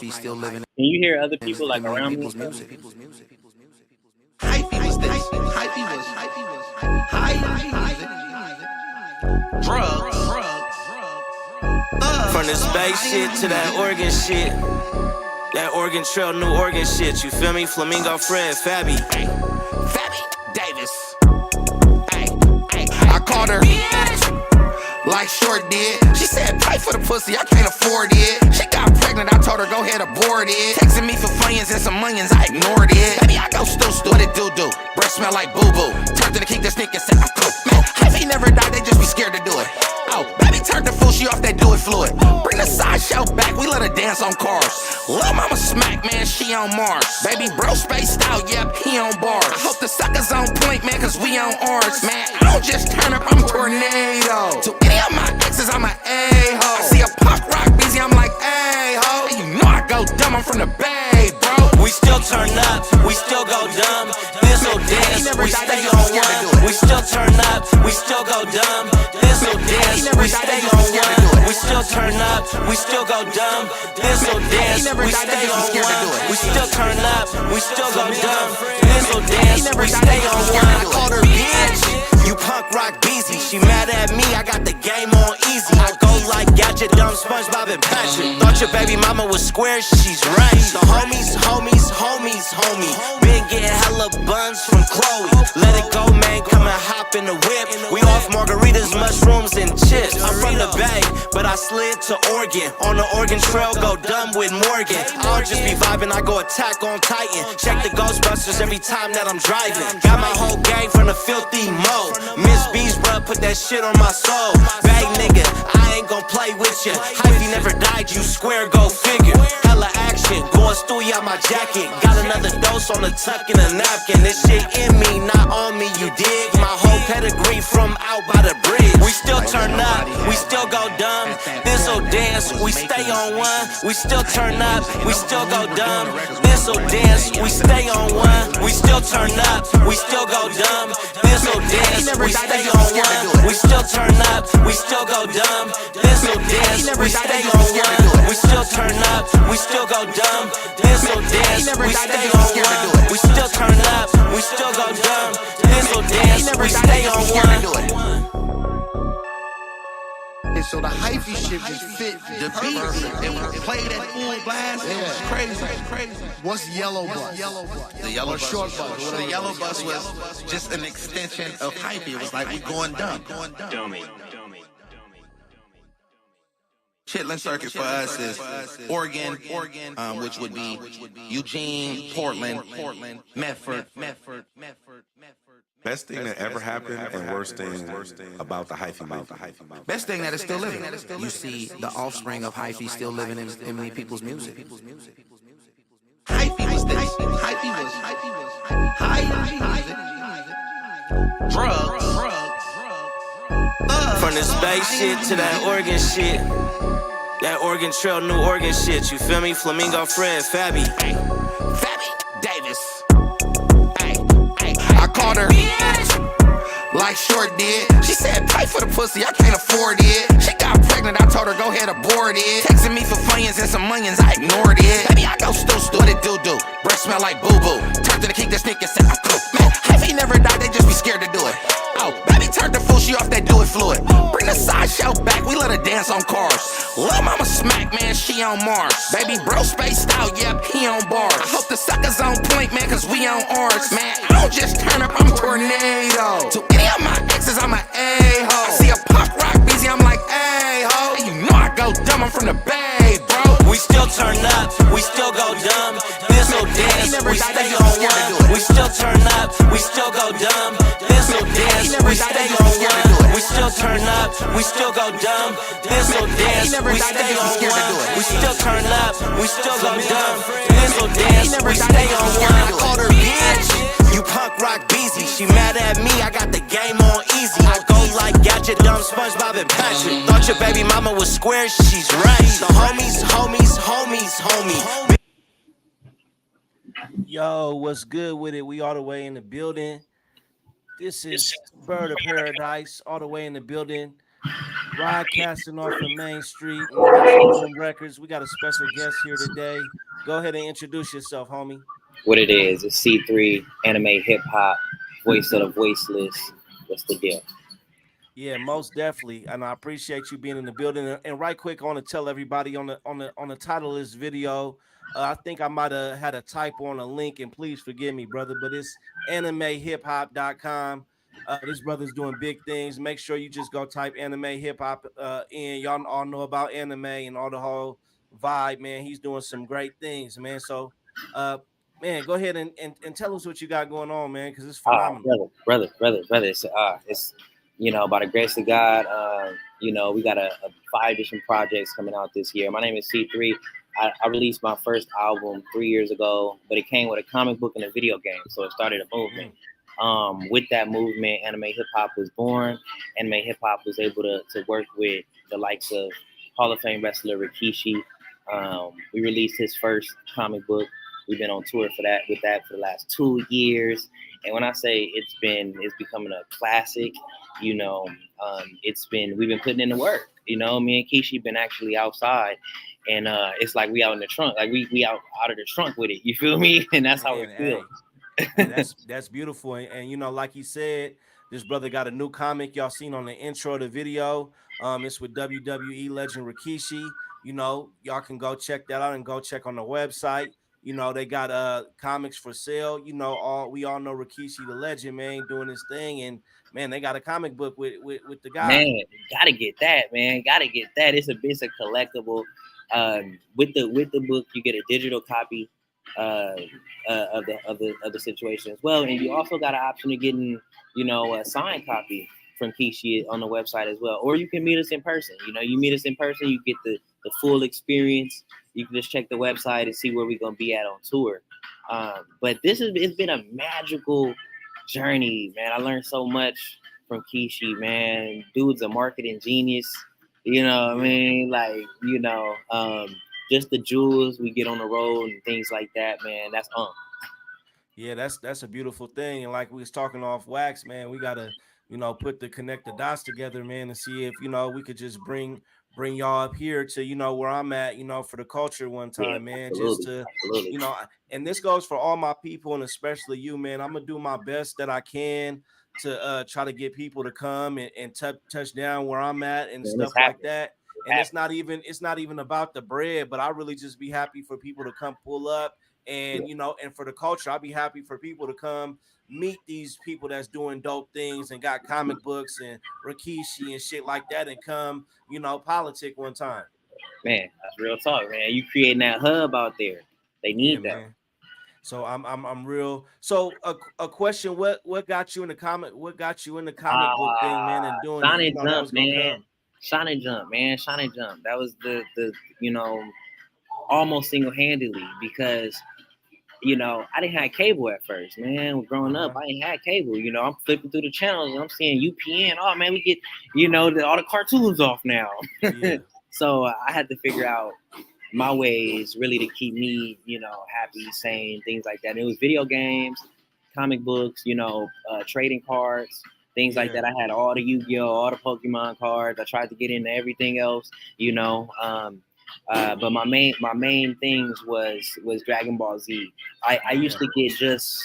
hyphy still living. Can you hear other people like around people's me? music. Hyphy was this. Hyphy was high music. Drugs. From the space shit to that Oregon shit. That Oregon Trail, New Oregon shit. You feel me? Flamingo Fred, Fabby. Fabby Davis. I called her like Short did. She said, pay for the pussy, I can't afford it. She got pregnant, I told her, go ahead, abort it. Texting me for funyuns and some onions, I ignored it. Baby, I go stu. What it do? Breath smell like boo-boo. Turned to the kick the sneak and said, I'm cool. Man, Hyphy never died, they just be scared to do it. Oh, baby turned the fool, she off that do it fluid. Bring the sideshow back, we let her dance on cars. Lil' mama smack, man, she on Mars. Baby bro spaced out, yep, he on bars. I hope the suckers on point, man, cause we on ours. Man, I don't just turn up, I'm tornado. To any of my exes, I'm an A-ho. I see a punk rock busy, I'm like, A-ho. And you know I go dumb, I'm from the Bay, bro. We still turn up, we still go dumb. This'll dance, we stay on one. We still turn up, we still go dumb. This'll dance, we stay on one. We still turn up, we still go dumb. This'll dance, we stay on one. We still turn up, we still go dumb. This'll dance, we stay on one. I called her bitch, you punk rock beezy. She mad at me, I got the game on easy. I go like Gadget, dumb SpongeBob and Patrick. Thought your baby mama was square, she's right. The homies, homie. Been getting hella buns from Chloe. Let it go, man, come and hop in the whip. We off margaritas, mushrooms, and chips. I'm from the Bay, but I slid to Oregon. On the Oregon Trail, go dumb with Morgan. I don't just be vibing, I go attack on Titan. Check the Ghostbusters every time that I'm driving. Got my whole gang from the filthy mo. Miss B's, bruh, put that shit on my soul. Bag nigga, I ain't gon' play with ya. Hyphy never died, you square, go figure. Hella action, going stewy out my jacket. Got another dose on the tuck in a napkin. This shit in me, not on me, you dig? My whole pedigree from out by the bridge. We still turn up, we still go dumb. This'll dance, we stay on one. We still turn up, we still go dumb. This'll dance, we stay on one. We still turn up, we still go dumb. This'll dance, we stay on one. We still turn up, we still go dumb. This'll dance, we stay on one. We still turn up, we still go dumb. This'll dance, we stay on one. We still turn up, we still go dumb. This'll dance, we stay on one. And so the hyphy shit just fit the beat. And when I played that full blast, it was crazy. What's Yellow Bus? The yellow bus. Short Bus. The yellow bus was just an extension of hyphy. It was like we going dumb. Dummy. Chitlin circuit for us is Oregon, which would be Eugene, Portland, Medford. Best thing that ever happened and worst thing about the hyphy movement. Best thing that is still living. You see the offspring of hyphy still living in many people's music. Hyphy was this. Hyphy was high music. Drugs. From the space shit to that Oregon shit. That Oregon Trail, New Oregon shit. You feel me? Flamingo Fred, Fabby. Fabby Davis. I called her like Short did. She said, pay for the pussy, I can't afford it. She got pregnant, I told her, go ahead, abort it. Texting me for funyuns and some onions, I ignored it. Baby, I go stu. What it do? Breath smell like boo-boo. Turned to the kick the sneak and said, I'm cool. Man, Hyphy never died, they just be scared to do it. Oh, baby turned the fool, she off that do it fluid. Bring the sideshow back, we let her dance on cars. Lil' mama smack, man, she on Mars. Baby bro spaced out, yep, he on bars. I hope the suckers on point, man, cause we on ours. Man, I don't just turn up, I'm tornado. To any of my exes, I'm an A-ho. I see a punk rock busy, I'm like, A-ho. And you know I go dumb, I'm from the Bay, bro. We still turn up, we still go dumb. This'll dance, we stay on one. We still turn up, we still go dumb. This'll dance, we stay on one. We still turn up, we still go dumb. This'll dance, we stay on one. We still turn up, we still go dumb. This'll dance, we stay on one. I called her bitch, you punk rock beezy. She mad at me, I got the game on easy. I go like Gadget, dumb SpongeBob and Patrick. Thought your baby mama was square, she's right. The homies, homie. Yo, what's good with it? We all the way in the building. This is Bird of Paradise, all the way in the building. broadcasting off of Main Street and Lexington Records. We got a special guest here today. Go ahead and introduce yourself, homie. What it is, it's C3, anime, hip hop, voice of the voiceless. What's the deal? Yeah, most definitely, and I appreciate you being in the building. And right quick, I want to tell everybody on the title of this video. I think I might have had a typo on a link, and please forgive me, brother. But it's animehiphop.com. This brother's doing big things. Make sure you just go type anime hip hop in. Y'all all know about anime and all the whole vibe, man. He's doing some great things, man. So, man, go ahead and tell us what you got going on, man, because it's phenomenal. Brother. It's by the grace of God, we got a 5 different projects coming out this year. My name is C3. I released my first album 3 years ago, but it came with a comic book and a video game, so it started a movement. With that movement, anime hip hop was born. Anime hip hop was able to work with the likes of Hall of Fame wrestler Rikishi. We released his first comic book. We've been on tour for the last 2 years. And when I say it's becoming a classic, we've been putting in the work. Me and Kishi been actually outside, and it's like we out in the trunk, like we out of the trunk with it. You feel me? And that's how it feels. That's beautiful. And like you said, this brother got a new comic y'all seen on the intro of the video. It's with WWE Legend Rikishi. Y'all can go check that out and go check on the website. They got comics for sale. We all know Rikishi the legend, man, doing his thing. And man, they got a comic book with the guy. Man, gotta get that, man. Gotta get that. It's a collectible. With the book, you get a digital copy of the situation as well. And you also got an option of getting, a signed copy from Kishi on the website as well. Or you can meet us in person. You meet us in person, you get the full experience. You can just check the website and see where we're gonna be at on tour. But it's been a magical journey, man. I learned so much from Kishi, man. Dude's a marketing genius. You know what I mean? Like, just the jewels we get on the road and things like that, man. That's Yeah, that's a beautiful thing. And like we was talking off wax, man, we gotta, connect the dots together, man, and see if we could just bring y'all up here to where I'm at, for the culture one time, man. Just to and this goes for all my people and especially you, man. I'm gonna do my best that I can to try to get people to come and touch down where I'm at and stuff like that. And it's not even about the bread, but I really just be happy for people to come pull up. And and for the culture, I'd be happy for people to come meet these people that's doing dope things and got comic books and Rikishi and shit like that, and come, politic one time. Man, that's real talk, man. You creating that hub out there. They need that. Man. So I'm real. So a question: What got you in the comic? What got you in the comic book thing, man? And doing Sonic Jump, man. Sonic Jump. That was the almost single-handedly, because I didn't have cable at first, man. Growing up, I didn't have cable. I'm flipping through the channels and I'm seeing UPN. Oh man, we get all the cartoons off now. Yeah. So I had to figure out my ways really to keep me happy, sane, things like that. And it was video games, comic books, trading cards, things like that. I had all the Yu-Gi-Oh, all the Pokemon cards. I tried to get into everything else, but my main things was Dragon Ball Z. I used to get just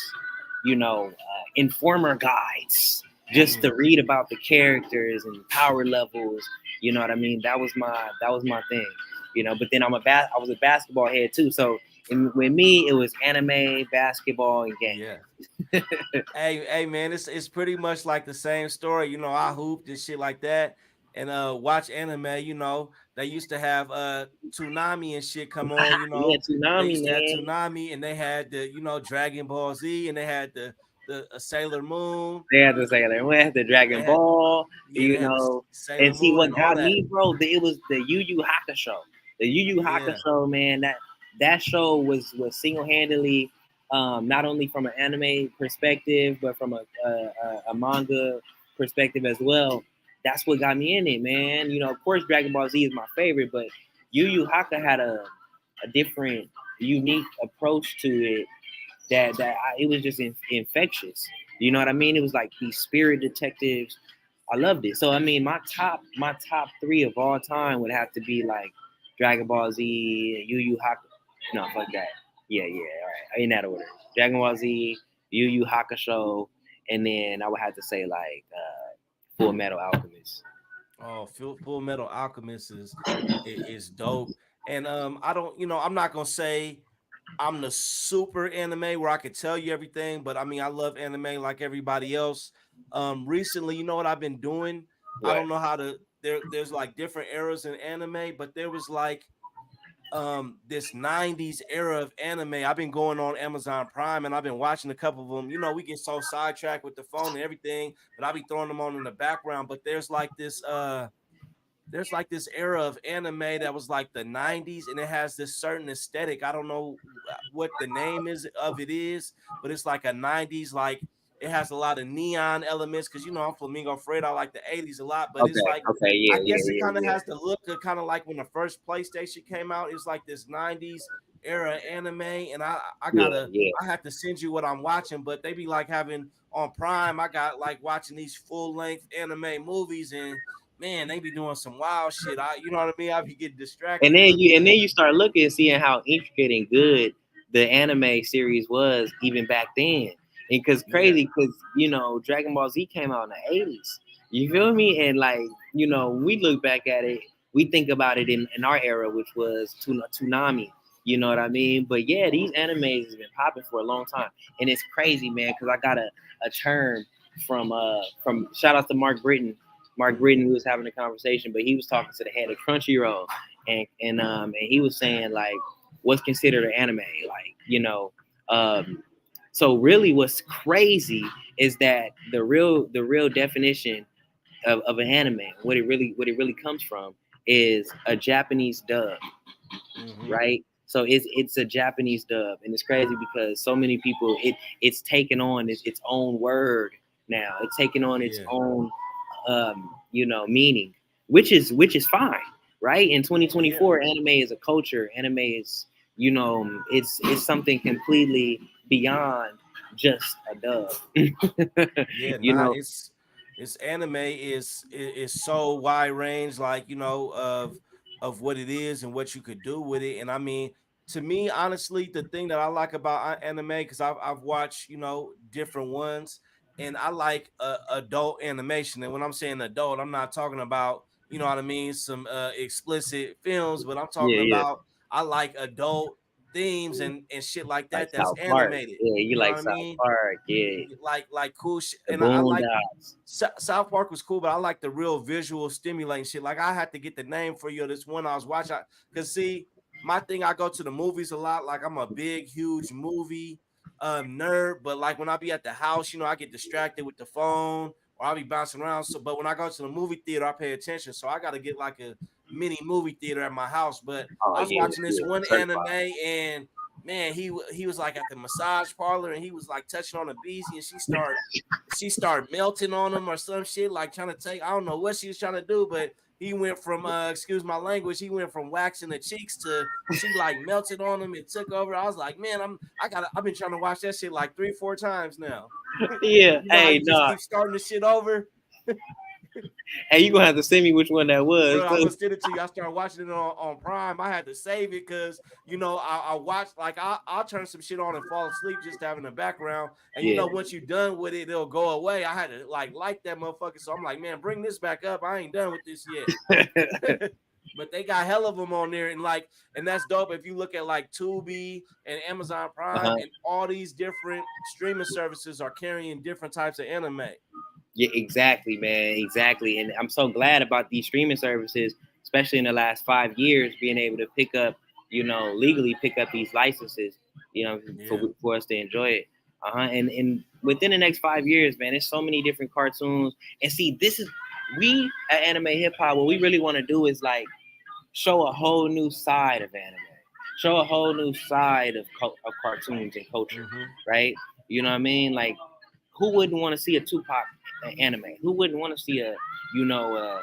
informer guides just to read about the characters and power levels. You know what I mean? That was my thing. But then I was a basketball head too. So with me, it was anime, basketball, and games. Yeah. hey man, it's pretty much like the same story. I hooped and shit like that. And watch anime, they used to have Toonami and shit come on, Yeah, Toonami, man. Toonami, and they had the Dragon Ball Z, and they had the Sailor Moon. They had the Sailor Moon, the Dragon Ball, and see what got me, bro. It was the Yu Yu Hakusho. The Yu Yu Hakusho, man. That show was single-handedly, not only from an anime perspective, but from a manga perspective as well. That's what got me in it, man. Of course, Dragon Ball Z is my favorite, but Yu Yu Hakusho had a different, unique approach to it it was just infectious. You know what I mean? It was like these spirit detectives I loved it. So I mean, my top three of all time would have to be like Dragon Ball Z, Yu Yu Hakusho. No, fuck that. Yeah, all right. In that order: Dragon Ball Z, Yu Yu Hakusho, and then I would have to say like Full Metal Alchemist. Oh, Full Metal Alchemist is dope. And I don't, I'm not gonna say I'm the super anime where I could tell you everything, but I mean I love anime like everybody else. Recently, you know what I've been doing? I What? don't know how to there's like different eras in anime, but there was like this 90s era of anime. I've been going on Amazon Prime and I've been watching a couple of them. We get so sidetracked with the phone and everything, but I'll be throwing them on in the background. But there's like this era of anime that was like the 90s and it has this certain aesthetic. I don't know what the name is, but it's like a 90s, like it has a lot of neon elements because I'm Flamingo Fred. I like the 80s a lot, but it's like Okay. I Yeah. guess it kind of has the look of kind of like when the first PlayStation came out. It's like this 90s era anime, and I Yeah. have to send you what I'm watching, but they be like having on Prime. I got like watching these full length anime movies and man, they be doing some wild shit. You know what I mean? I be getting distracted a little And bit. then you start looking and seeing how intricate and good the anime series was even back then. And Yeah, because Dragon Ball Z came out in the 80s. You feel me? And like, we look back at it, we think about it in our era, which was Toonami. You know what I mean? But yeah, these animes have been popping for a long time. And it's crazy, man, because I got a term from shout out to Mark Britton. Mark Britton, we was having a conversation, but he was talking to the head of Crunchyroll, and he was saying like, what's considered an anime, like so really, what's crazy is that the real definition of an anime, what it really comes from, is a Japanese dub, mm-hmm. right? So it's a Japanese dub, and it's crazy because so many people it's taken on its own word now. It's taken on its Yeah, own meaning, which is fine, right? In yeah, 2024, anime is a culture. Anime is it's something completely beyond just a dub. yeah. you Nah, know, it's anime is so wide range, like of what it is and what you could do with it. And I mean, to me, honestly, the thing that I like about anime, because I've watched different ones, and I like adult animation. And when I'm saying adult, I'm not talking about what I mean, some explicit films, but I'm talking yeah, about I like adult themes and shit like like that that's South Park. animated. Yeah, you You know like what I South mean? Park. Yeah, Like cool shit. the And I like Boondocks. South Park was cool, but I like the real visual stimulating shit. Like I had to get the name for you. This one I was watching, cause see, my thing, I go to the movies a lot. Like I'm a big, huge movie nerd, but like when I be at the house, I get distracted with the phone or I'll be bouncing around. So, but when I go to the movie theater, I pay attention. So I got to get like a mini movie theater at my house. But Oh I was yeah, watching this yeah, one anime certified. and man, he was like at the massage parlor and he was like touching on a beezy and she started melting on him or some shit, like trying to take, I don't know what she was trying to do, but he went from excuse my language, he went from waxing the cheeks to she like melted on him and took over. I was like, man, I've been trying to watch that shit like 3-4 times now. Yeah, You know how hey, you just no, keep starting the shit over? hey, you gonna have to send me which one that was. Bro, I'm gonna send it to you. I started watching it on Prime. I had to save it because I watched like I'll turn some shit on and fall asleep just to have in the background. And Yeah, once you're done with it, it'll go away. I had to like that motherfucker. So I'm like, man, bring this back up. I ain't done with this yet. But they got hell of them on there, and that's dope. If you look at like Tubi and Amazon Prime uh-huh. and all these different streaming services are carrying different types of anime. Yeah, exactly, man, exactly. And I'm so glad about these streaming services, especially in the last 5 years, being able to pick up, legally pick up these licenses, Yeah. for us to enjoy it. And within the next 5 years, man, there's so many different cartoons. And see, this is we at Anime Hip Hop. What we really want to do is like show a whole new side of anime, show a whole new side of cartoons and culture, Mm-hmm. right? You know what I mean? Like, who wouldn't want to see a Tupac anime? Who wouldn't want to see a Yeah.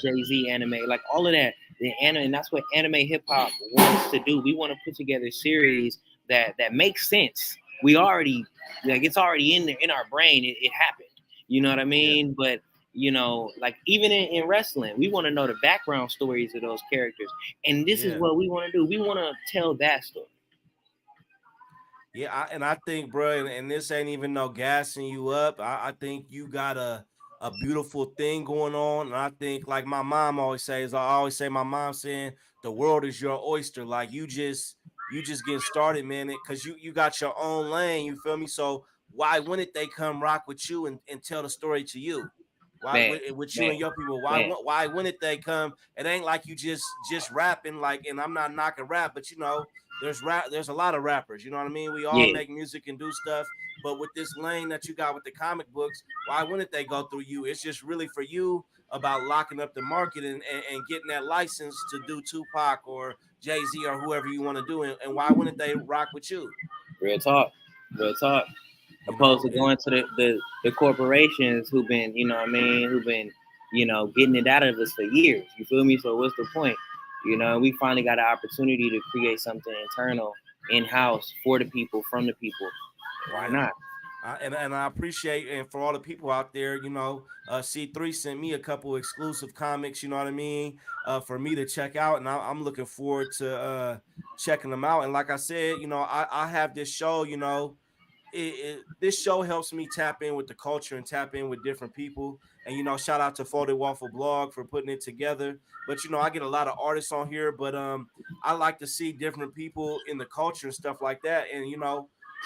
Jay-Z anime? Like all of that, the anime, and that's what Anime Hip Hop wants to do. We want to put together a series that makes sense. We already it's already in there in our brain. It happened. You know what I Yeah. mean? But You know, like even in wrestling, we want to know the background stories of those characters. And this is what we want to do. We want to tell that story. Yeah, I think, bro, and this ain't even no gassing you up. I think you got a beautiful thing going on, and I think, like my mom always says, I always say, my mom saying, the world is your oyster. Like you just getting started, man, because you got your own lane. You feel me? So why wouldn't they come rock with you and tell the story to you? Why Man, with you man, and your people? man. Why wouldn't they come? It ain't like you just rapping, like, and I'm not knocking rap, but there's a lot of rappers, you know what I mean? We all Yeah, make music and do stuff, but with this lane that you got with the comic books, why wouldn't they go through you? It's just really for you about locking up the market and getting that license to do Tupac or Jay-Z or whoever you want to do, and why wouldn't they rock with you? real talk, real talk. You Opposed know, to going to the corporations who've been, you know what I mean, who've been, you know, getting it out of us for years. You feel me? So what's the point? You know, we finally got an opportunity to create something internal, in-house, for the people, from the people. Why yeah. not? And I appreciate, and for all the people out there, C3 sent me a couple exclusive comics, you know what I mean, for me to check out, and I'm looking forward to checking them out. And like I said, I have this show, this show helps me tap in with the culture and tap in with different people. And shout out to Folded Waffle Blog for putting it together. But I get a lot of artists on here, but I like to see different people in the culture and stuff like that. And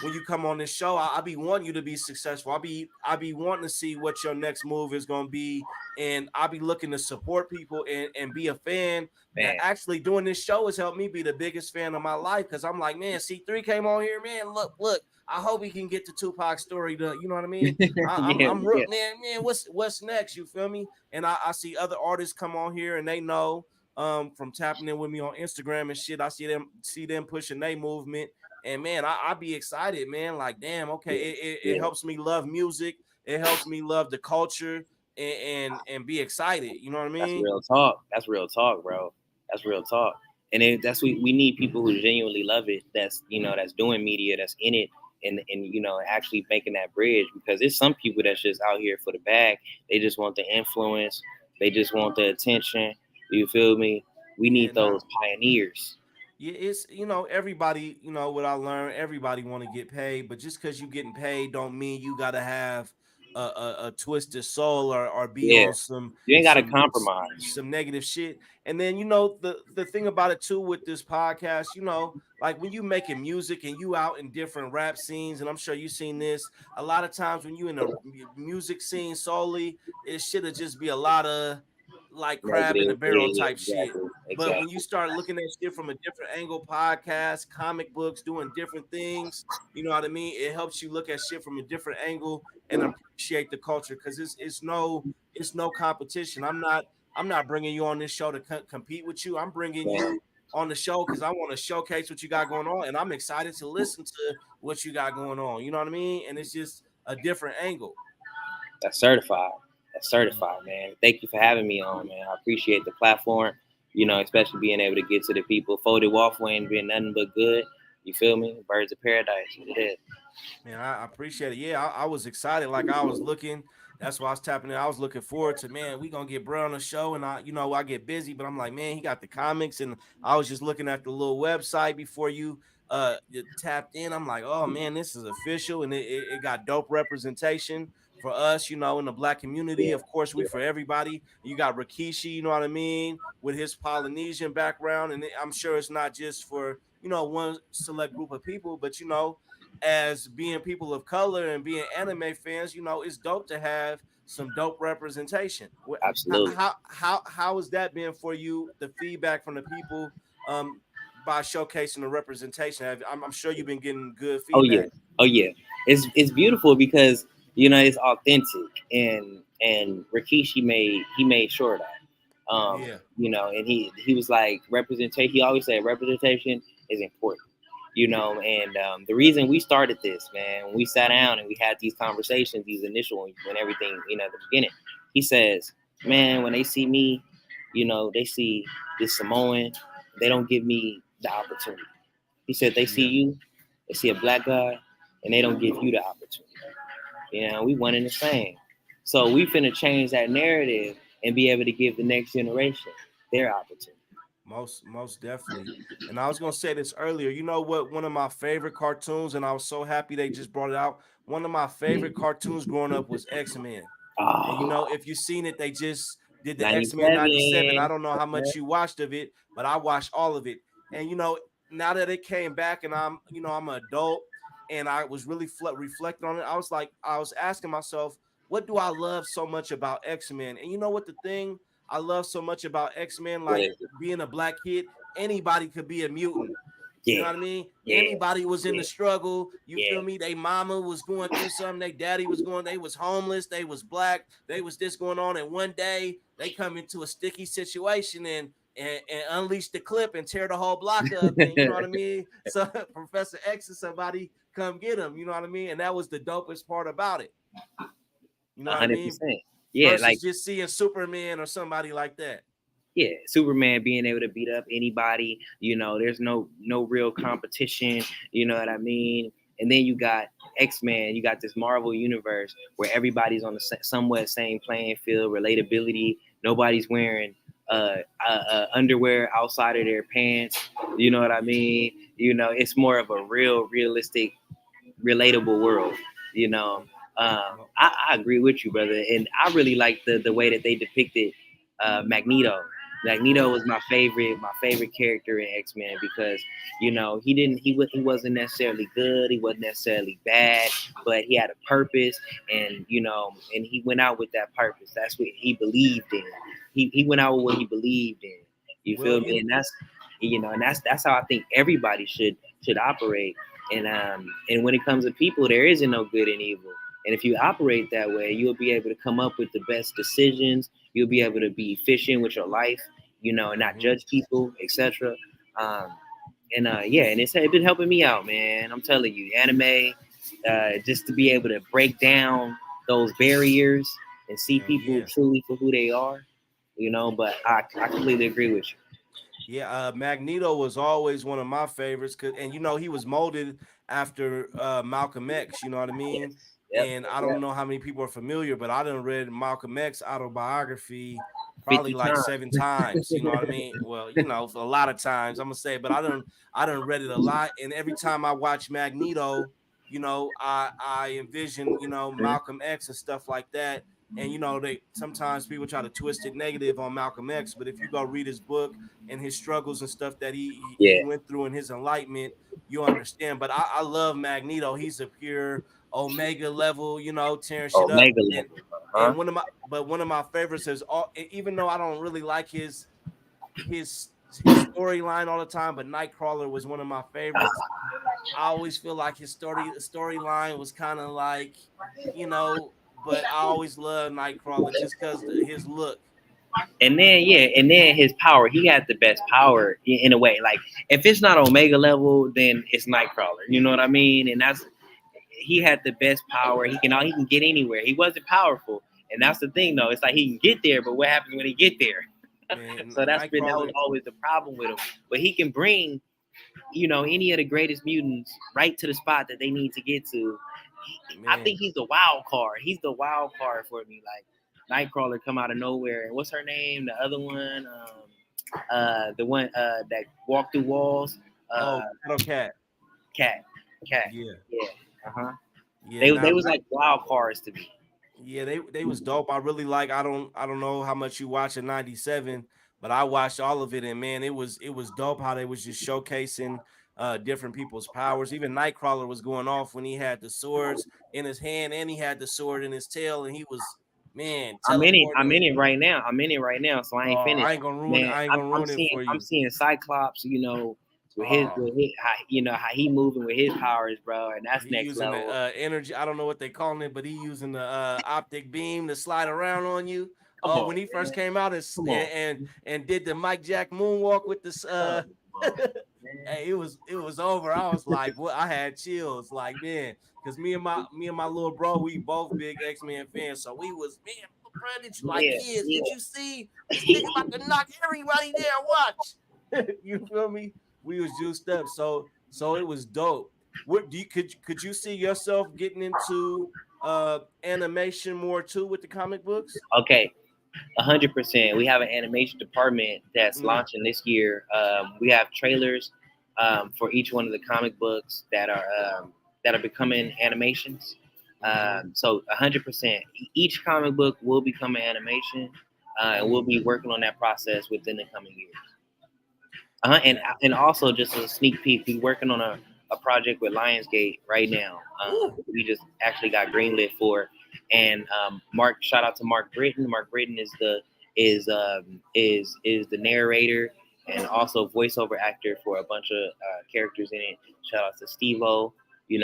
when you come on this show, I be wanting you to be successful. I be wanting to see what your next move is gonna be, and I be looking to support people and be a fan. And Man, actually doing this show has helped me be the biggest fan of my life, because I'm like, man, C3 came on here, man. Look. I hope he can get the Tupac story to, you know what I mean? yeah, I'm yeah, man, what's next? You feel me? And I see other artists come on here and they know from tapping in with me on Instagram and shit. I see them pushing their movement. And man, I be excited, man. Like, damn, okay, yeah, it yeah. helps me love music, it helps me love the culture and be excited. You know what I That's mean? real talk. That's real talk, bro. That's real talk. And that's we need people who genuinely love it. That's that's doing media. That's in it. And actually making that bridge, because there's some people that's just out here for the bag. They just want the influence. They just want the attention. You feel me? We Yeah, need nah. those pioneers. Yeah, it's everybody, what I learned, everybody want to get paid, but just because you getting paid don't mean you got to have a twisted soul or be Yeah, on some you ain't got to some compromise. some negative shit. And then the thing about it too with this podcast, like when you making music and you out in different rap scenes, and I'm sure you seen this a lot of times when you in a music scene solely, it should just be a lot of like crab in a Negative. Yeah, barrel yeah, type shit. exactly, But when you exactly. start looking at shit from a different angle, podcasts, comic books, doing different things, you know what I mean? It helps you look at shit from a different angle and appreciate the culture, because it's no competition. I'm not bringing you on this show to compete with you. I'm bringing Man, you on the show because I want to showcase what you got going on, and I'm excited to listen to what you got going on. You know what I mean? And it's just a different angle. that's certified. That's certified, man. Thank you for having me on, man. I appreciate the platform. Especially being able to get to the people. Folded Waffle ain't been nothing but good. You feel me? Birds of paradise. It is. Man, I appreciate it. Yeah, I was excited. Like I was looking. That's why I was tapping in. I was looking forward to, man, we gonna get bro on the show. And I get busy, but I'm like, man, he got the comics. And I was just looking at the little website before you tapped in. I'm like, oh man, this is official. And it got dope representation for us, in the black community. Yeah, Of course, we yeah, for everybody. You got Rikishi, you know what I mean, with his Polynesian background. And I'm sure it's not just for, one select group of people, but as being people of color and being anime fans, it's dope to have some dope representation. absolutely. How has that been for you? The feedback from the people by showcasing the representation. I'm sure you've been getting good Oh yeah, feedback. oh yeah. It's beautiful because it's authentic, and Rikishi made sure of that. Yeah, And he was like, representation. He always said representation is important. And the reason we started this, man, when we sat down and we had these conversations, these initial ones, when everything, at the beginning, he says, man, when they see me, they see this Samoan, they don't give me the opportunity. He said they see yeah, you, they see a black guy, and they don't give you the opportunity. We one and the same. So we finna change that narrative and be able to give the next generation their opportunity. Most definitely. And I was gonna say this earlier. You know what? One of my favorite cartoons, and I was so happy they just brought it out. One of my favorite cartoons growing up was X-Men. And you Oh, know, if you've seen it, they just did the X-Men 97. I 97. don't know how much you watched of it, but I watched all of it. And you know, now that it came back and I'm an adult and I was really reflecting on it, I was asking myself, what do I love so much about X-Men? And you know what the thing I love so much about X-Men, What like is it? being a black kid, anybody could be a mutant. You know Yeah, what I mean? yeah, Anybody was in the yeah, struggle. You yeah. feel me? They mama was going through something. They daddy was going. They was homeless. They was black. They was this going on. And one day they come into a sticky situation and unleash the clip and tear the whole block up. And you know what I mean? So Professor X and somebody come get him. You know what I mean? And that was the dopest part about it. You know what I mean? 100%. Yeah, Versus like just seeing Superman or somebody like that. yeah, Superman being able to beat up anybody, there's no real competition, you know what I mean? And then you got X-Men, you got this Marvel universe where everybody's on the somewhat same playing field, relatability. Nobody's wearing underwear outside of their pants, you know what I mean? It's more of a realistic, relatable world, you know. I agree with you, brother, and I really like the way that they depicted Magneto. Magneto was my favorite character in X-Men because he wasn't necessarily good, he wasn't necessarily bad, but he had a purpose, and he went out with that purpose. That's what he believed in. He went out with what he believed in. You Well, feel me? And that's how I think everybody should operate. And when it comes to people, there isn't no good and evil. And if you operate that way, you'll be able to come up with the best decisions. You'll be able to be efficient with your life, and not judge people, etc. Um, and it's been helping me out, man. I'm telling you, anime, just to be able to break down those barriers and see hell people yeah. truly for who they are, But I completely agree with you. Yeah, Magneto was always one of my favorites, and you know he was molded after Malcolm X. You know what I Yes. mean? Yep. And I don't Yep. know how many people are familiar, but I done read Malcolm X autobiography probably 50 like times. 7 times. You know what I mean? Well, for a lot of times I'm gonna say, but I done read it a lot, and every time I watch Magneto, I envision Malcolm X and stuff like that. And they sometimes people try to twist it negative on Malcolm X, but if you go read his book and his struggles and stuff that he Yeah. went through in his enlightenment, you understand. But I love Magneto. He's a pure Omega level, tearing shit up. Omega And level. Huh? and one of my favorites is even though I don't really like his storyline all the time, but Nightcrawler was one of my favorites. I always feel like his storyline was kind of like, but I always love Nightcrawler just because his look. And then his power. He had the best power in a way. Like if it's not Omega level, then it's Nightcrawler. You know what I mean? And he had the best power. He can get anywhere. He wasn't powerful, and that's the thing though. It's like he can get there, but what happens when he get there? Man, So that was Nightcrawler, always the problem with him. But he can bring any of the greatest mutants right to the spot that they need to get to. I man. think he's the wild card. He's the wild card for me. Like Nightcrawler come out of nowhere, and what's her name? The other one, the one that walked through walls. Oh, Shadow Cat. Cat, cat. Yeah, Yeah. Uh huh. yeah. They Now, was like wild cards to me. yeah, they was dope. I really like. I don't know how much you watch in '97, but I watched all of it, and man, it was dope how they was just showcasing different people's powers. Even Nightcrawler was going off when he had the swords in his hand and he had the sword in his tail, and he was I'm in it. I'm teleporting. in it right now. I'm in it right now. So I Oh, ain't I finished, ain't gonna ruin it. man. I ain't I'm, gonna I'm ruin it seeing. for I'm you. seeing Cyclops. With his, Oh, how he moving with his powers, bro, and that's he next using the level. energy. I don't know what they calling it, but he using the optic beam to slide around on you. Come Oh, on, when he first man. came out Come on. and did the Mike Jack moonwalk with this Come on, man. hey, it was over. I was like, what? I had chills, like man, because me and my little bro, we both big X-Men fans, so we was bro, did you like Yeah, kids? Did yeah. you see this nigga about to knock everybody there? Watch, you feel me? We was juiced up, so it was dope. What do you could you see yourself getting into animation more too with the comic books? Okay, 100%. We have an animation department that's Mm. launching this year. We have trailers for each one of the comic books that are becoming animations. So 100%. Each comic book will become an animation, and we'll be working on that process within the coming years. And also just as a sneak peek, we're working on a project with Lionsgate right now. We just actually got greenlit for, and Mark, shout out to Mark Britton. Mark Britton is the narrator and also voiceover actor for a bunch of characters in it. Shout out to Steve-O,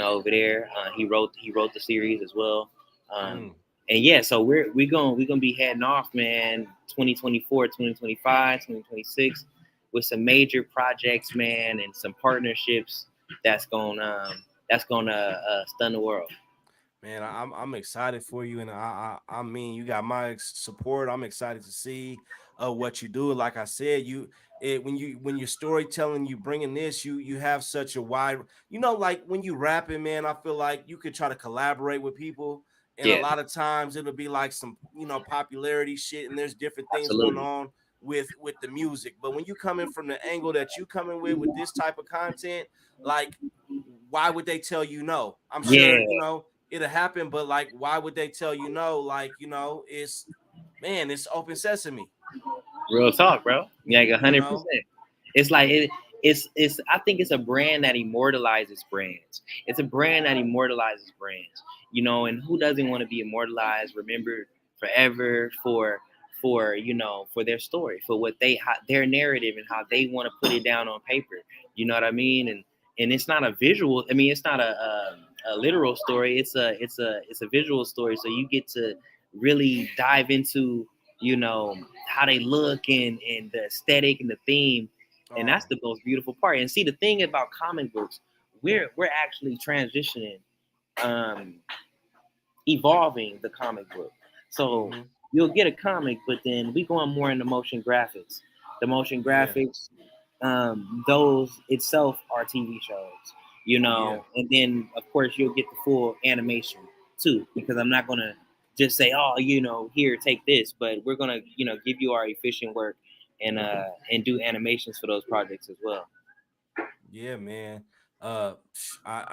over there. He wrote the series as well. And yeah, so we're gonna be heading off, man. 2024, 2025, 2026. With some major projects, man, and some partnerships that's gonna stun the world. Man, I'm excited for you, and I mean, you got my support. I'm excited to see what you do. Like I said, when you're storytelling, you bringing this, you have such a wide, like when you rapping, man. I feel like you could try to collaborate with people, and a Yeah, lot of times it'll be like some popularity shit, and there's different things going absolutely. on with the music. But when you come in from the angle that you coming with this type of content, like why would they tell you no? I'm sure Yeah, it'll happen, but like why would they tell you no? Like it's open sesame. real talk, bro. Yeah, like You 100%. know, It's like it's. I think it's a brand that immortalizes brands. It's a brand that immortalizes brands. And who doesn't want to be immortalized, remembered forever for their story, for what their narrative and how they want to put it down on paper. You know what I mean? And it's not a visual. I mean, it's not a literal story. It's a visual story. So you get to really dive into how they look and the aesthetic and the theme, and that's the most beautiful part. And see, the thing about comic books, we're actually transitioning, um, evolving the comic book. So you'll get a comic, but then we going more into motion graphics. The motion graphics, those itself are TV shows, and then of course you'll get the full animation too, because I'm not gonna just say, oh, here, take this, but we're gonna, give you our efficient work and do animations for those projects as well. Yeah, man. I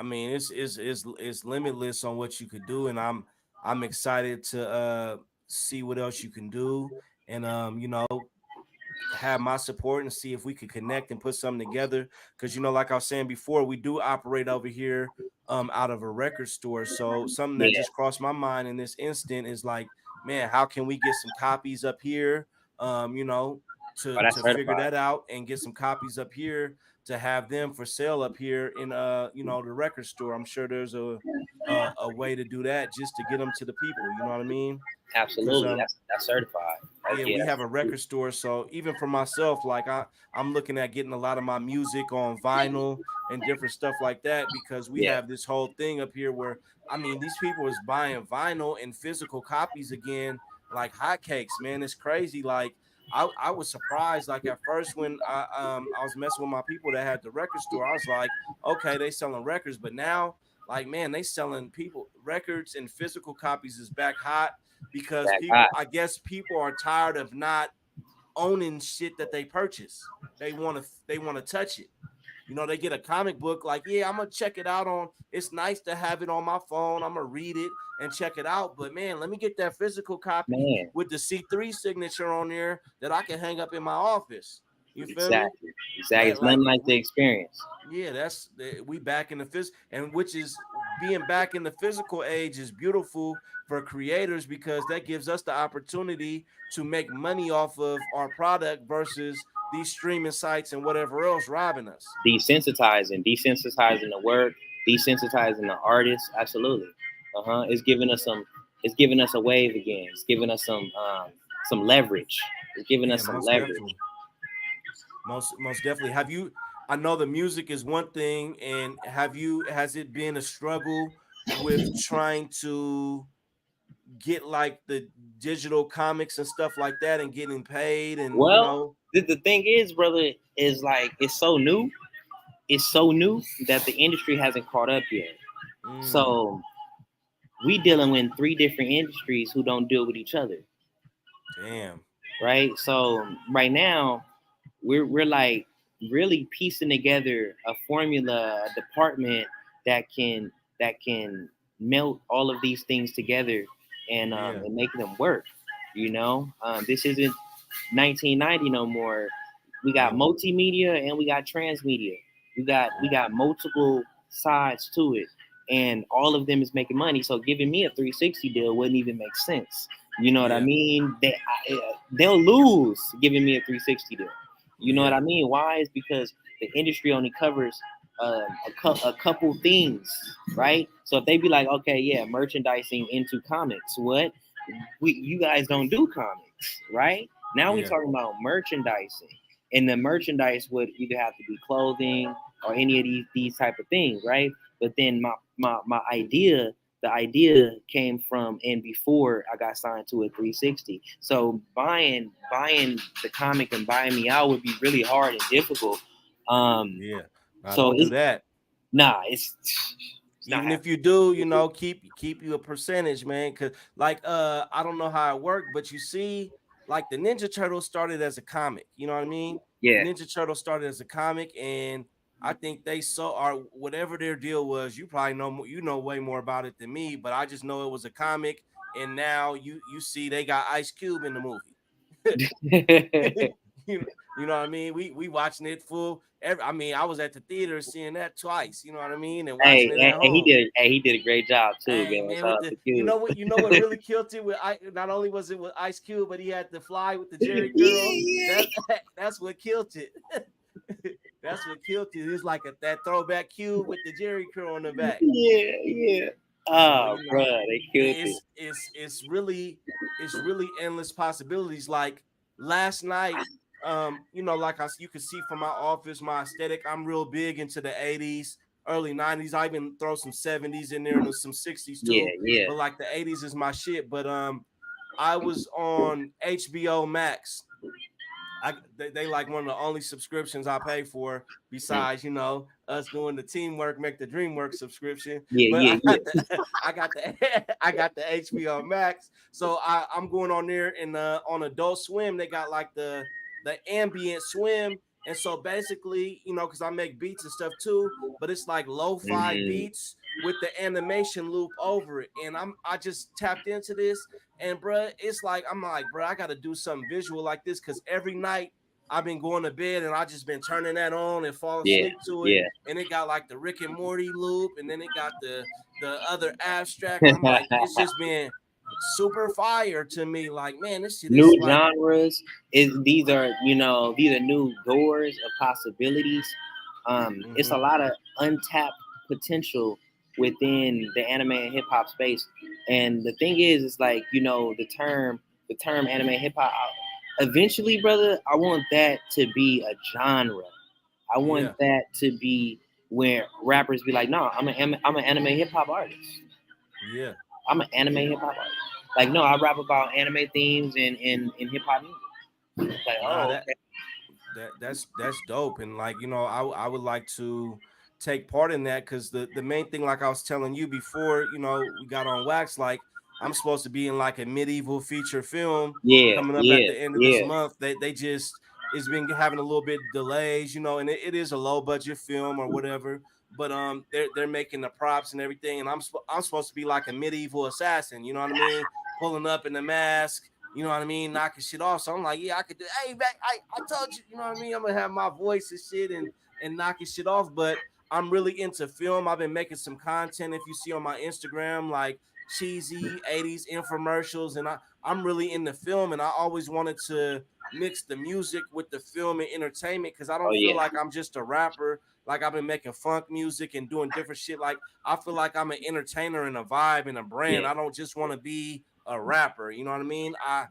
mean, it's limitless on what you could do, and I'm excited to see what else you can do, and have my support and see if we could connect and put something together. Because like I was saying before, we do operate over here out of a record store. So something that Yeah, just crossed my mind in this instant is like, man, how can we get some copies up here? but that's To figure certified. that out and get some copies up here to have them for sale up here in the record store. I'm sure there's a way to do that just to get them to the people. You know what I mean? Because Absolutely, that's certified. yeah, Yeah, we have a record store. So even for myself, like I'm looking at getting a lot of my music on vinyl and different stuff like that, because we yeah. have this whole thing up here where I mean these people is buying vinyl and physical copies again like hotcakes, man. It's crazy. Like I was surprised. Like at first when I was messing with my people that had the record store, I was like, okay, they selling records, but now like man, they selling people records and physical copies is back hot because That people, hot. I guess people are tired of not owning shit that they purchase. They want to touch it. They get a comic book like, yeah, I'm gonna check it out on. It's nice to have it on my phone. I'm gonna read it and check it out. But man, let me get that physical copy Man, with the Cthree signature on there that I can hang up in my office. You feel me? exactly. It's Like nothing like the experience. yeah, we back in the and which is being back in the physical age is beautiful for creators because that gives us the opportunity to make money off of our product versus these streaming sites and whatever else robbing us. Desensitizing the work, desensitizing the artist. Absolutely. It's giving us some. It's giving us a wave again. It's giving us some leverage. It's giving us Yeah, some most leverage. definitely. Most definitely. Have you I know the music is one thing, and has it been a struggle with trying to get like the digital comics and stuff like that and getting paid and Well, the thing is, brother, is like it's so new. It's so new that the industry hasn't caught up yet. mm, So we dealing with 3 different industries who don't deal with each other. Damn. Right. So right now we're like really piecing together a formula, a department that can melt all of these things together Yeah. and make them work. This isn't 1990 no more. We got Yeah. multimedia and we got transmedia. We got multiple sides to it, and all of them is making money. So giving me a 360 deal wouldn't even make sense. You know what I Yeah. mean? They'll lose giving me a 360 deal. You know what Yeah. I mean? Why? Is because the industry only covers a couple things, right? So if they be like, okay, yeah, merchandising into comics, what? You guys don't do comics, right? Now we Yeah. talking about merchandising, and the merchandise would either have to be clothing or any of these type of things, right? But then my idea, the idea came from and before I got signed to a 360. So buying the comic and buying me out would be really hard and difficult. Um, Yeah. Now so don't do it's that. nah, it's not Even if happening. you do, keep you a percentage, man. Cause like I don't know how it worked, but you see, like the Ninja Turtles started as a comic, you know what I mean? The Yeah. Ninja Turtles started as a comic, and I think they saw or whatever their deal was. You probably know more, you know way more about it than me, but I just know it was a comic, and now you see they got Ice Cube in the movie. you, you know what I mean? We watching it full. I mean, I was at the theater seeing that twice. You know what I mean, and Hey, watching it at home. he did a great job too, Hey man. man, Shout with out the to Q. you know what really killed it with not only was it with Ice Cube, but he had to fly with the Jerry Yeah, curl. yeah, That's what killed it. That's what killed it. It's like that throwback cube with the Jerry curl on the back. yeah, yeah. So Oh, bro, they killed it. it's really endless possibilities. Like last night, like you can see from my office, my aesthetic. I'm real big into the '80s, early '90s. I even throw some '70s in there and some '60s Yeah, too. yeah. But like the '80s is my shit. But I was on HBO Max. They like one of the only subscriptions I pay for besides us doing the teamwork make the dream work subscription. Yeah, But yeah, yeah. I got the I got the HBO Max, so I'm going on there and on Adult Swim they got like the ambient swim, and so basically because I make beats and stuff too, but it's like lo-fi Mhm. beats with the animation loop over it, and I just tapped into this. And bruh, it's like I'm like, bruh, I gotta do something visual like this because every night I've been going to bed and I just been turning that on and falling Yeah, asleep to it. yeah. And it got like the Rick and Morty loop, and then it got the other abstract. And I'm like, it's just been super fire to me. Like, man, this shit New is like, genres these are new doors of possibilities. It's a mm-hmm, lot of untapped potential within the anime and hip hop space. And the thing is, it's like the term anime hip hop. Eventually, brother, I want that to be a genre. I want yeah, that to be where rappers be like, no, I'm an anime hip hop artist. yeah, I'm an anime yeah. hip hop artist. Like, no, I rap about anime themes and hip hop music. It's like, Nah, oh, that okay. that's dope. And like, I would like to take part in that because the main thing, like I was telling you before, we got on wax, like I'm supposed to be in like a medieval feature film Yeah, coming up at yeah, the end of this yeah, month. They just it's been having a little bit delays, and it is a low budget film or whatever. But they're making the props and everything, and I'm supposed to be like a medieval assassin, you know what I mean? Pulling up in the mask, you know what I mean, knocking shit off. So I'm like, yeah, I could do. Hey, back, I told you, you know what I mean. I'm gonna have my voice and shit and knocking shit off. But I'm really into film. I've been making some content. If you see on my Instagram, like cheesy '80s infomercials, and I'm really into film, and I always wanted to mix the music with the film and entertainment because I oh don't feel yeah, like I'm just a rapper. Like I've been making funk music and doing different shit. Like I feel like I'm an entertainer and a vibe and a brand. yeah, I don't just want to be a rapper. You know what I mean? I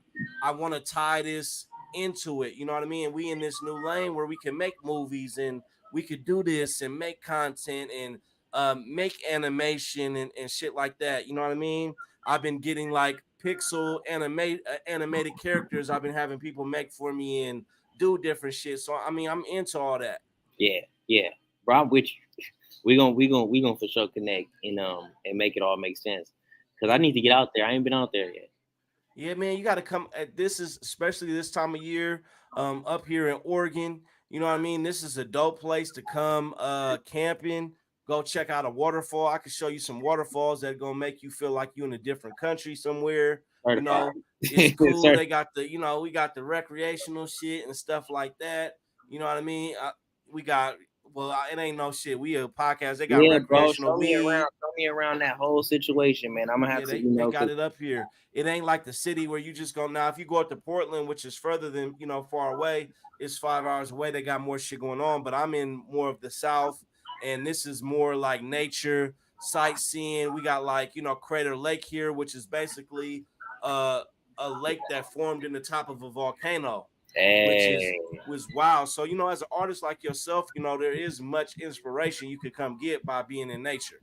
want to tie this into it. You know what I mean? We in this new lane where we can make movies and we could do this and make content and make animation and shit like that. You know what I mean? I've been getting like pixel animated characters. I've been having people make for me and do different shit. So I mean, I'm into all that. yeah, yeah. Bro, I'm with you. We gonna for sure connect and make it all make sense. because I need to get out there. I ain't been out there yet. Yeah, man, you got to come. This is especially this time of year, up here in Oregon. You know what I mean? This is a dope place to come camping. Go check out a waterfall. I can show you some waterfalls that are gonna make you feel like you're in a different country somewhere. You Certified. know, it's cool. Certified. They got the, we got the recreational shit and stuff like that. You know what I mean? We got, well, it ain't no shit. We a podcast. They got Yeah, bro. recreational Show me weed. around. Show me around that whole situation, man. I'm gonna have Yeah, to, they got it up here. It ain't like the city where you just go now. If you go up to Portland, which is further than far away, it's 5 hours away. They got more shit going on. But I'm in more of the South, and this is more like nature, sightseeing. We got like Crater Lake here, which is basically a lake that formed in the top of a volcano, which Hey, was wild. So as an artist like yourself, there is much inspiration you could come get by being in nature.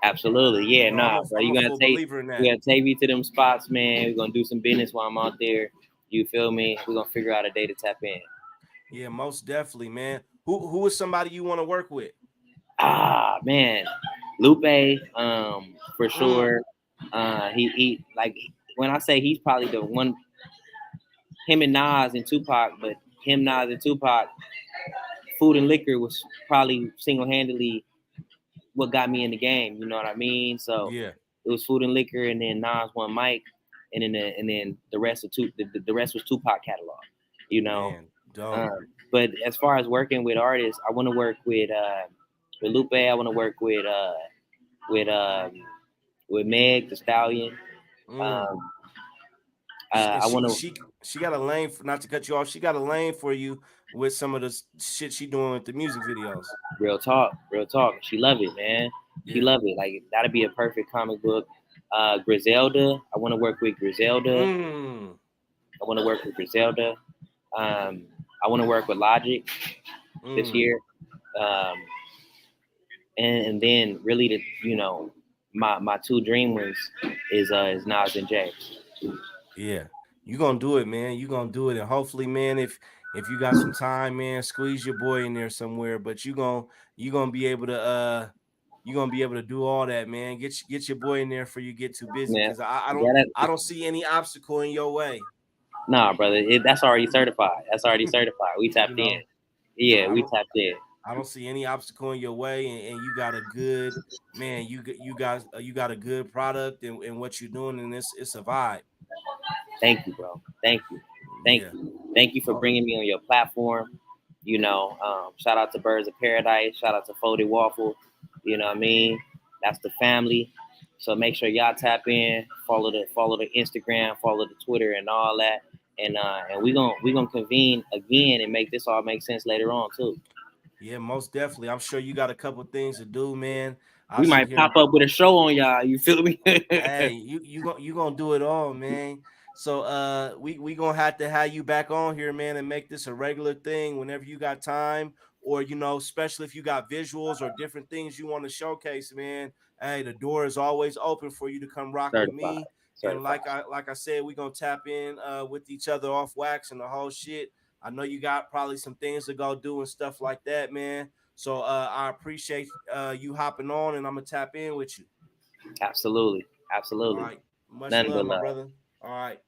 absolutely. Yeah, I'm nah, bro. I'm a full believer in that. You gotta take me to them spots, man. We're gonna do some business while I'm out there. You feel me? We're gonna figure out a day to tap in. Yeah, most definitely, man. Who is somebody you want to work with? Ah, man, Lupe, for sure. He like when I say he's probably the one. Him and Nas and Tupac, but him, Nas, and Tupac, Food and Liquor was probably single handedly what got me in the game. You know what I mean? So Yeah, it was Food and Liquor, and then Nas one Mike, and then the rest of the rest was Tupac catalog. You know, man, dope. but as far as working with artists, I want to work with Lupe. I want to work with with Meg the Stallion. Um, I want to. She got a lane for, not to cut you off. She got a lane for you with some of the shit she doing with the music videos. Real talk, real talk. She love it, man. She Yeah. love it. Like that'd be a perfect comic book. Griselda, I want to work with Griselda. I want to work with Griselda. I want to work with Logic this year. And then really my two dream ones is Nas and Jay. Yeah, you gonna do it, man. You gonna do it, and hopefully, man, if you got some time, man, squeeze your boy in there somewhere. But you gonna be able to do all that, man. Get your boy in there for you get too busy, because I don't see any obstacle in your way. Nah, brother, that's already certified. That's already certified. We tapped in. Yeah, we tapped in. I don't see any obstacle in your way, and you got a good man. You got a good product, and what you're doing, and it's a vibe. Thank you, bro. Thank you. Thank you for bringing me on your platform. Shout out to Birds of Paradise. Shout out to Folded Waffle. You know what I mean? That's the family. So make sure y'all tap in, follow the Instagram, follow the Twitter, and all that. And we gonna convene again and make this all make sense later on too. Yeah, most definitely. I'm sure you got a couple things to do, man. We might pop up with a show on y'all. You feel me? Hey, you gonna do it all, man. So we gonna have to have you back on here, man, and make this a regular thing whenever you got time, or especially if you got visuals or different things you want to showcase, man. Hey, the door is always open for you to come rock with me. And like I said, we gonna tap in with each other off wax and the whole shit. I know you got probably some things to go do and stuff like that, man. So I appreciate you hopping on, and I'm gonna tap in with you. Absolutely. All right. Much love, my brother. All right.